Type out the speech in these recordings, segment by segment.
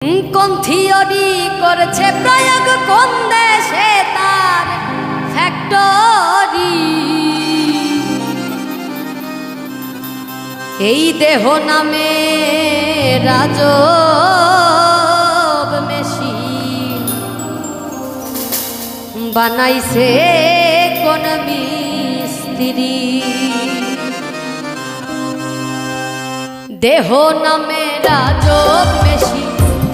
কোন থিওরি করছে প্রয়োগ কোন দেশে তার ফ্যাক্টরি। এই দেহ নামে রাজব মেশিন বানাইছে কোন মিস্ত্রি। দেহ নামে রাজব মেশিন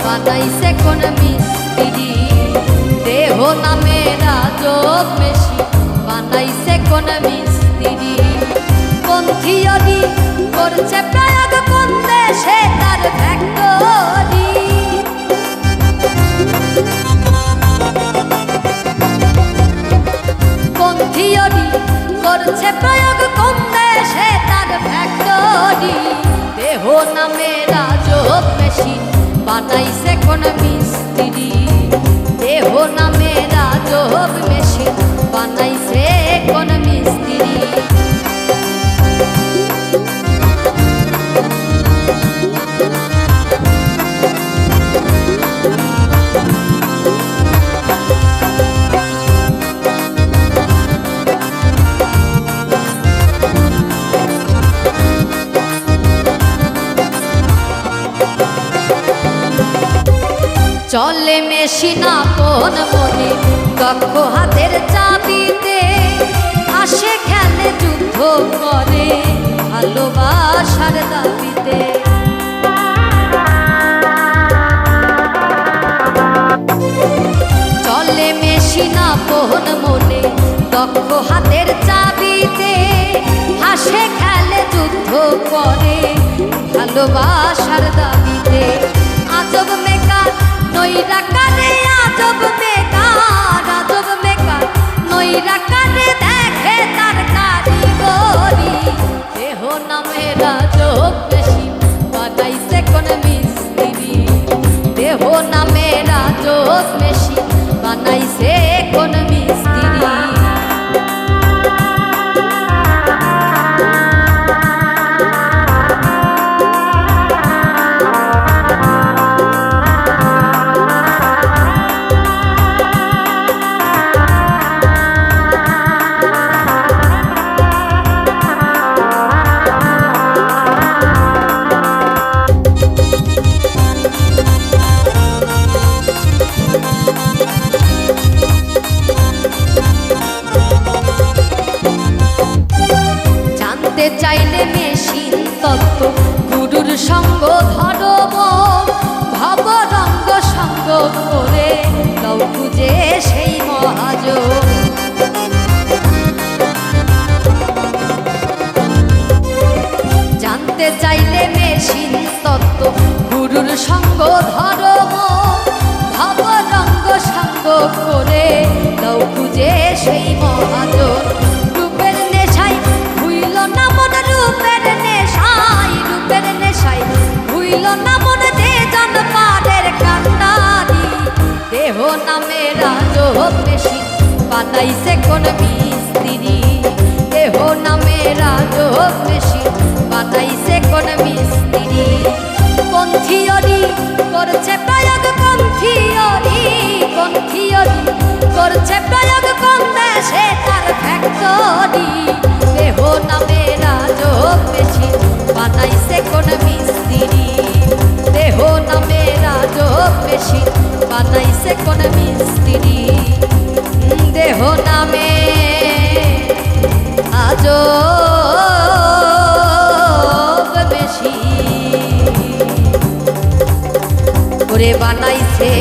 বানাইছে কোন মিস্ত্রি। দেহ নামে রাজব মেশিন বানাইছে কোন মিস্ত্রি। কোন থিওরি করছে প্রয়োগ কোন দেশে তার ফ্যাক্টরি। কোন থিওরি করছে প্রয়োগ কোন দেশে তার ফ্যাক্টরি। দেহ নামে রাজব মেশিন বানাইছে কোন মিস্ত্রি। দেহ নামে রাজব মেশিন বানাইছে কোন মিস্ত্রি। চলে মেশিনা কোন মনে দক্ষ হাতের চাবিতে। আসে খেলে যুদ্ধ করে ভালোবাসার দাবিতে। চলে মেশিনা কোন মনে দক্ষ হাতের চাবিতে। আসে খেলে যুদ্ধ করে ভালোবাসার দাবিতে। আজব মেকার নইরা কারে আজব মেকার। আজব মেকার নইরা কারে দেখে তার কারিগরি। দেহ নামে রাজব মেশিন বানাইছে কোন মিস্ত্রি। দেহ নামে রাজব মেশিন বানাইছে কোন মিস্ত্রি। চাইলে মেশিন তত্ত্ব গুরুর সঙ্গ ধরব। ভব রঙ্গ সঙ্গ করে গাও খুঁজে সেই মহাজন। জানতে চাইলে মেশিন তত্ত্ব গুরুর সঙ্গ ধরব। ভব রঙ্গ সঙ্গ করে গাও খুঁজে সেই মহাজন। রূপের নেশায় ভুইল না মন রূপের নেশায়। রূপের নেশায় ভুইল না মন যে জন পারের কান্ডারি। দেহ নামে রাজব মেশিন বানাইছে কোন মিস্ত্রি। দেহ নামে রাজব মেশিন বানাইছে কোন মিস্ত্রি। কোন থিওরি করছে প্রয়োগ কোন থিওরি। কোন থিওরি করছে প্রয়োগ কোন দেশে তার ফ্যাক্টরি। দেহ নামে রাজব মেশিন বানাইছে কোন মিস্ত্রি। দেহ নামে রাজব মেশিন বানাইছে কোন মিস্ত্রি। দেহ নামে রাজব মেশিন করে বানাইছে